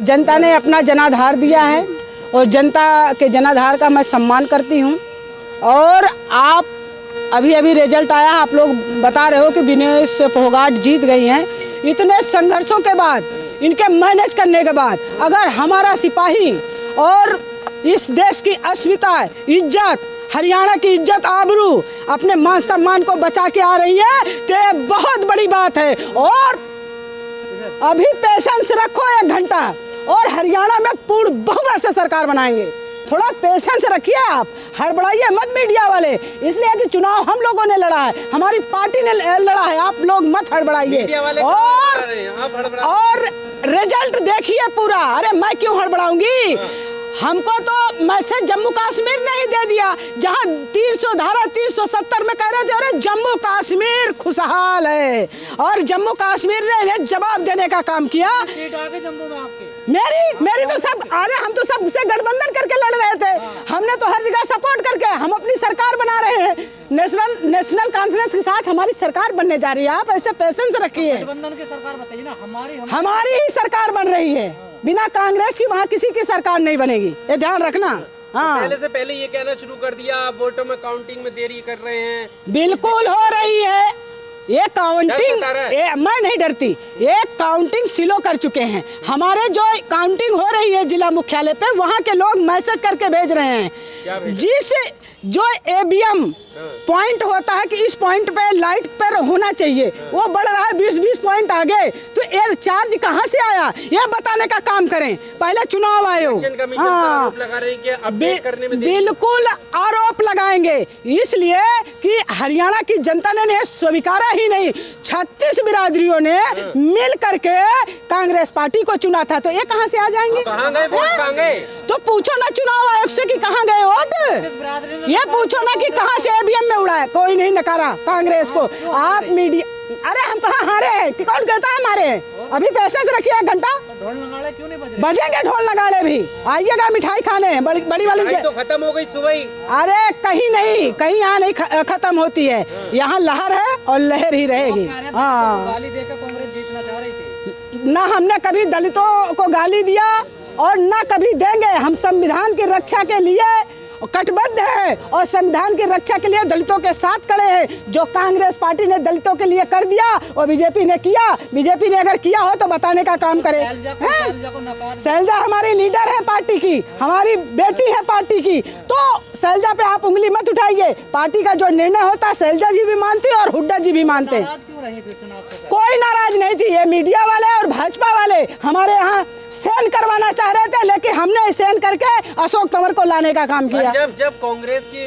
जनता ने अपना जनाधार दिया है और जनता के जनाधार का मैं सम्मान करती हूँ। और आप अभी रिजल्ट आया, आप लोग बता रहे हो कि विनेश फोगाट जीत गई हैं। इतने संघर्षों के बाद, इनके मैनेज करने के बाद अगर हमारा सिपाही और इस देश की अस्मिता, इज्जत, हरियाणा की इज्जत, आबरू, अपने मान सम्मान को बचा के आ रही है तो ये बहुत बड़ी बात है। और अभी पेशेंस रखो 1 घंटा और हरियाणा में पूर्ण बहुमत से सरकार बनाएंगे। थोड़ा पेशेंस रखिए, आप हड़बड़ाइए मत मीडिया वाले, इसलिए कि चुनाव हम लोगों ने लड़ा है, हमारी पार्टी ने लड़ा है, आप लोग मत हड़बड़ाइए। और रिजल्ट देखिए पूरा। अरे मैं क्यों हड़बड़ाऊंगी? हमको तो मैसेज जम्मू कश्मीर ने ही दे दिया, जहां 300 धारा 370 में कह रहे थे अरे जम्मू कश्मीर खुशहाल है, और जम्मू कश्मीर ने इन्हें जवाब देने का काम किया। सीट आ गई जम्मू में आपके? मेरी तो सब, अरे हम तो सबसे गठबंधन करके लड़ रहे थे, हमने तो हर जगह सपोर्ट करके हम अपनी सरकार बना रहे हैं। नेशनल कॉन्फ्रेंस के साथ हमारी सरकार बनने जा रही है। आप ऐसे पेशेंस रखिए। गठबंधन की सरकार बताइए ना, हमारी ही सरकार बन रही है, बिना कांग्रेस की वहाँ किसी की सरकार नहीं बनेगी, ये ध्यान रखना। हाँ, पहले से पहले ये कहना शुरू कर दिया आप वोटों में काउंटिंग में देरी कर रहे हैं। बिल्कुल हो रही है ये काउंटिंग, मैं नहीं डरती। ये काउंटिंग सिलो कर चुके हैं। हमारे जो काउंटिंग हो रही है जिला मुख्यालय पे, वहाँ के लोग मैसेज करके भेज रहे हैं, जिस जो एबीएम पॉइंट होता है कि इस पॉइंट पे लाइट पर होना चाहिए, वो बढ़ रहा है 20-20 पॉइंट आगे। तो एयर चार्ज कहाँ से आया, ये बताने का काम करें पहले चुनाव आयोग। हाँ, बिल्कुल आरोप लगाएंगे, इसलिए कि हरियाणा की जनता ने स्वीकारा ही नहीं, 36 बिरादरियों ने मिल करके कांग्रेस पार्टी को चुना था। तो ये कहाँ से आ जाएंगे? तो पूछो ना चुनाव आयोग से कि कहाँ गए वोट, ये पूछो ना कि कहाँ से एबीएम में उड़ा है। कोई नहीं नकारा कांग्रेस को। आप मीडिया, अरे हम कहाँ हारे हैं, कौन कहता है हमारे? अभी पेशेंस रखिए 1 घंटा। ढोल नगाड़े क्यों नहीं बजे? बजेंगे ढोल नगाड़े भी, आइएगा मिठाई खाने। बड़ी वाली तो खत्म हो गई सुबह ही। अरे कहीं नहीं, कहीं यहाँ नहीं खत्म होती है, यहाँ लहर है और लहर ही रहेगी। हाँ, गाली देकर कांग्रेस जीतना चाह रही थी ना, हमने कभी दलितों को गाली दिया और ना कभी देंगे। हम संविधान की रक्षा के लिए कटिबद्ध है और संविधान की रक्षा के लिए दलितों के साथ खड़े हैं। जो कांग्रेस पार्टी ने दलितों के लिए कर दिया और बीजेपी ने किया, बीजेपी ने अगर किया हो तो बताने का काम करे। शैलजा हमारी लीडर है पार्टी की, हमारी बेटी है पार्टी की, तो शैलजा पे आप उंगली मत उठाइए। पार्टी का जो निर्णय होता है शैलजा जी भी मानती और हुड्डा जी भी मानते। कोई नाराज नहीं थी, ये मीडिया वाले और भाजपा वाले हमारे यहाँ सहन करवाना चाह रहे थे, लेकिन हमने सहन करके अशोक तंवर को लाने का काम किया। जब कांग्रेस के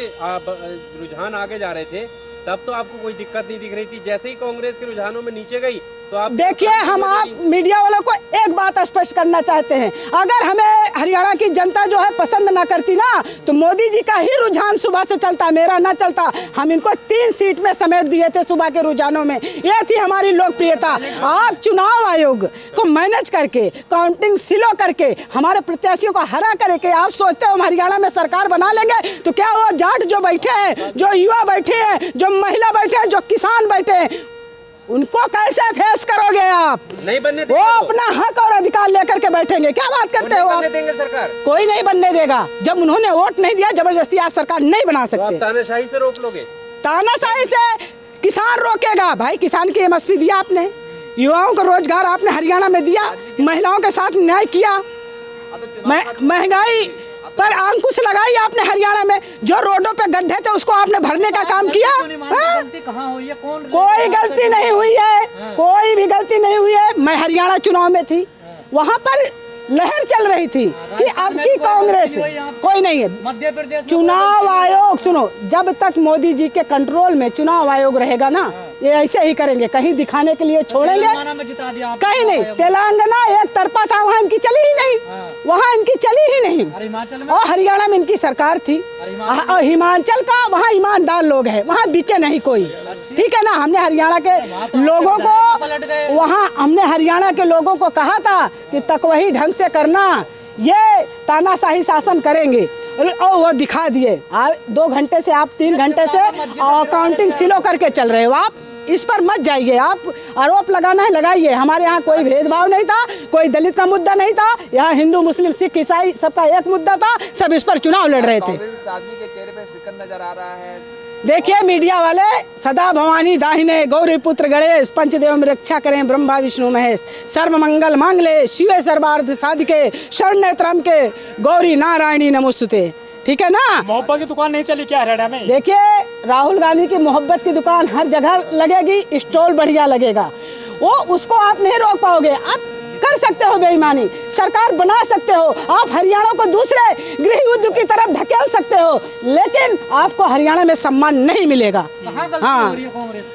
रुझान आगे जा रहे थे तब तो आपको कोई दिक्कत नहीं दिख रही थी, जैसे ही कांग्रेस के रुझानों में नीचे गई तो आप देखिए, हम आप मीडिया वालों को एक बात स्पष्ट करना चाहते हैं, अगर हमें हरियाणा की जनता जो है पसंद ना करती ना, तो मोदी जी का ही रुझान सुबह से चलता, मेरा ना चलता। हम इनको 3 सीट में समेट दिए थे सुबह के रुझानों में, ये थी हमारी लोकप्रियता। आप चुनाव आयोग को मैनेज करके, काउंटिंग सिलो करके, हमारे प्रत्याशियों को हरा करके आप सोचते हो हम हरियाणा में सरकार बना लेंगे? तो क्या वो जाट जो बैठे हैं, जो युवा बैठे हैं, जो महिला बैठे हैं, जो किसान बैठे हैं, उनको कैसे फेस करोगे आप? नहीं बनने देंगे, वो अपना हक और अधिकार लेकर के बैठेंगे। क्या बात करते हो आप? देंगे सरकार? कोई नहीं बनने देगा। जब उन्होंने वोट नहीं दिया, जबरदस्ती आप सरकार नहीं बना सकते। आप तानाशाही से रोक लोगे? तानाशाही से किसान रोकेगा? भाई, किसान की एमएसपी दिया आपने, युवाओं को रोजगार आपने हरियाणा में दिया, महिलाओं के साथ न्याय किया, महंगाई पर अंकुश लगाई आपने हरियाणा में, जो रोडों पे गड्ढे थे उसको आपने भरने का काम किया। कोई गलती नहीं हुई है, कोई भी गलती नहीं हुई है। मैं हरियाणा चुनाव में थी, वहाँ पर लहर चल रही थी कि अब की कांग्रेस कोई नहीं है। मध्य प्रदेश चुनाव आयोग, सुनो, जब तक मोदी जी के कंट्रोल में चुनाव आयोग रहेगा ना, ये ऐसे ही करेंगे, कहीं दिखाने के लिए छोड़ेंगे कहीं नहीं। तेलंगाना एक तरफा था, वहाँ इनकी चली ही नहीं, वहाँ इनकी चली ही नहीं। और हरियाणा में इनकी सरकार थी, और हिमाचल का वहाँ ईमानदार लोग हैं, वहाँ बिके नहीं कोई, ठीक है ना। हमने हरियाणा के लोगों को, वहाँ हमने हरियाणा के लोगों को कहा था कि तकवही ढंग से करना, ये तानाशाही शासन करेंगे, और वो दिखा दिए। 2 घंटे से आप 3 घंटे से काउंटिंग सिलो करके चल रहे हो आप, इस पर मत जाइए। आप आरोप लगाना है लगाइए, हमारे यहाँ कोई भेदभाव नहीं था, कोई दलित का मुद्दा नहीं था, यहाँ हिंदू मुस्लिम सिख ईसाई सबका एक मुद्दा था, सब इस पर चुनाव लड़ रहे थे। आदमी के चेहरे पे शिकन नजर आ रहा है। देखिए मीडिया वाले, सदा भवानी दाहिने गौरी पुत्र गणेश पंचदेव में रक्षा करें ब्रह्मा विष्णु महेश, सर्व मंगल मांगले शिवे सर्वार्थ साधिके शरण्य त्र्यंबके गौरी नारायणी नमोस्तुते। ठीक है ना। मोहब्बत की दुकान नहीं चली क्या हरियाणा में? देखिए राहुल गांधी की मोहब्बत की दुकान हर जगह लगेगी, स्टॉल बढ़िया लगेगा, वो उसको आप नहीं रोक पाओगे। आप कर सकते हो बेईमानी, सरकार बना सकते हो, आप हरियाणा को दूसरे गृह युद्ध की तरफ धकेल सकते हो, लेकिन आपको हरियाणा में सम्मान नहीं मिलेगा। हाँ,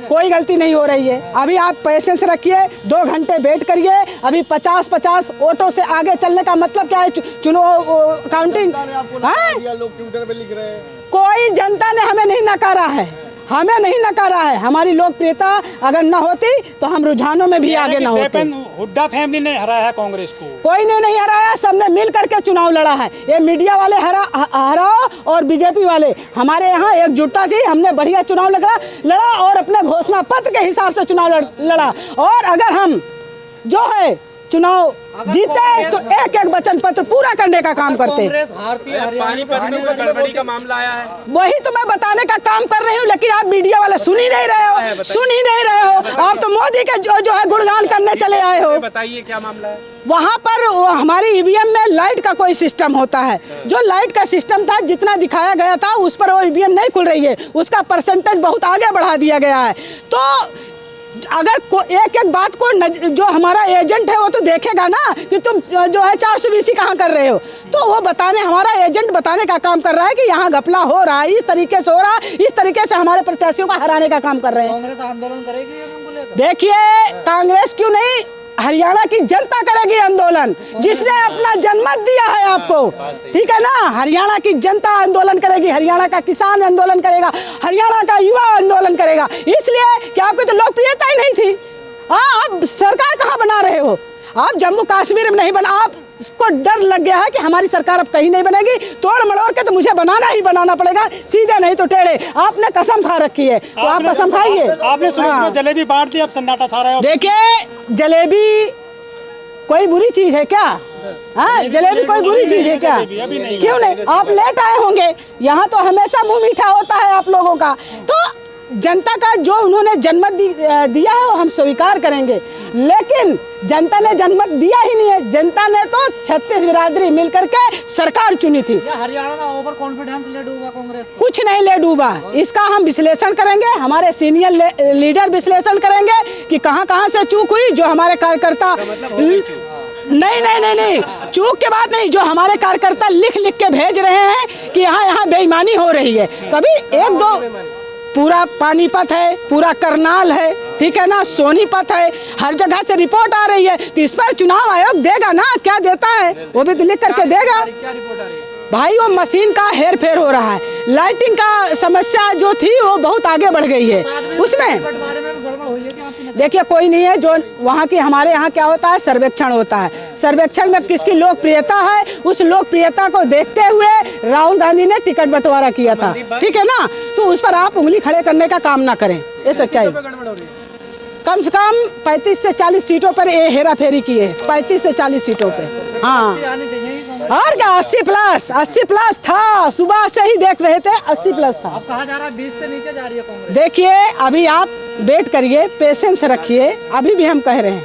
कोई गलती नहीं हो रही है। अभी आप पेशेंस रखिए, 2 घंटे वेट करिए। अभी 50-50 ऑटो से आगे चलने का मतलब क्या है? चुनाव काउंटिंग लोग ट्विटर पे लिख रहे हैं। कोई जनता ने हमें नहीं नकारा है, हमें नहीं नकारा है। हमारी लोकप्रियता अगर न होती तो हम रुझानों में भी आगे न होते। हुड्डा फैमिली ने हराया कांग्रेस को, कोई ने नहीं हराया, सबने मिल करके चुनाव लड़ा है। ये मीडिया वाले हराओ और बीजेपी वाले, हमारे यहाँ एकजुटता थी, हमने बढ़िया चुनाव लड़ा और अपने घोषणा पत्र के हिसाब से चुनाव लड़ा। और अगर हम जो है चुनाव जीते तो एक एक वचन पत्र पूरा करने का काम करते। पानीपत में कोई गड़बड़ी का मामला आया है, वही तो मैं बताने का काम कर रही हूँ, लेकिन आप मीडिया वाले सुन ही नहीं रहे हो, सुन ही नहीं रहे हो। आप तो मोदी के जो है गुणगान करने चले आए हो। बताइए क्या मामला है? वहाँ पर हमारी ईवीएम में लाइट का कोई सिस्टम होता है, जो लाइट का सिस्टम था जितना दिखाया गया था उस पर वो ईवीएम नहीं खुल रही है, उसका परसेंटेज बहुत आगे बढ़ा दिया गया है। तो अगर एक एक बात को जो हमारा एजेंट है वो तो देखेगा ना कि तुम जो है 420 कहाँ कर रहे हो, तो वो बताने, हमारा एजेंट बताने का काम कर रहा है कि यहाँ घपला हो रहा है, इस तरीके से हो रहा है, इस तरीके से हमारे प्रत्याशियों को हराने का काम कर रहे हैं। कांग्रेस आंदोलन करेगी? देखिए कांग्रेस क्यों नहीं, हरियाणा की जनता करेगी आंदोलन, जिसने अपना जनमत दिया है आपको। ठीक है ना, हरियाणा की जनता आंदोलन करेगी, हरियाणा का किसान आंदोलन करेगा, हरियाणा का युवा आंदोलन करेगा, इसलिए कि आपकी तो लोकप्रियता ही नहीं थी। हाँ, आप सरकार कहाँ बना रहे हो? आप जम्मू कश्मीर में नहीं बना, आपको डर लग गया है कि हमारी सरकार अब कहीं नहीं बनेगी, तोड़ मड़ोड़ के तो मुझे बनाना ही बनाना पड़ेगा, सीधे नहीं तो टेढ़े। आपने कसम खा रखी है तो आप कसम खाइए। आपने सुबह जलेबी बांट दी, अब सन्नाटा छा रहा है। देखिए जलेबी कोई बुरी चीज है क्या? हाँ, जलेबी कोई बुरी चीज है क्या? क्यों नहीं? आप लेट आए होंगे, यहाँ तो हमेशा मुंह मीठा होता है आप लोगों का। तो जनता का जो उन्होंने जनमत दिया है वो हम स्वीकार करेंगे, लेकिन जनता ने जनमत दिया ही नहीं है। जनता ने तो 36 बिरादरी मिलकर के सरकार चुनी थी। हरियाणा में ओवर कॉन्फिडेंस ले डूबा कांग्रेस को? कुछ नहीं ले डूबा, इसका हम विश्लेषण करेंगे, हमारे सीनियर लीडर विश्लेषण करेंगे कि कहां कहां से चूक हुई। जो हमारे कार्यकर्ता नहीं, चूक के बाद नहीं, जो हमारे कार्यकर्ता लिख के भेज रहे हैं कि यहाँ बेईमानी हो रही है, तभी 1-2 पूरा पानीपत है, पूरा करनाल है, ठीक है ना, सोनीपत है, हर जगह से रिपोर्ट आ रही है। तो इस पर चुनाव आयोग देगा ना, क्या देता है वो भी तो लिख करके देगा। क्या रिपोर्ट आ रही है? भाई वो मशीन का हेर फेर हो रहा है, लाइटिंग का समस्या जो थी वो बहुत आगे बढ़ गई है उसमें। देखिए कोई नहीं है, जो वहाँ की, हमारे यहाँ क्या होता है, सर्वेक्षण होता है, सर्वेक्षण में किसकी लोकप्रियता है, उस लोकप्रियता को देखते हुए राहुल गांधी ने टिकट बंटवारा किया था। ठीक है ना, तो उस पर आप उंगली खड़े करने का काम ना करें, ये सच्चाई। कम से कम 35 से 40 सीटों पर ये हेरा फेरी की है, 35 से 40 सीटों पे। हाँ, और क्या 80 प्लस था, सुबह से ही देख रहे थे 80 प्लस था। अब कहा जा रहा है 20 से नीचे जा रही है कांग्रेस। देखिए अभी आप वेट करिए, पेशेंस रखिए, अभी भी हम कह रहे हैं।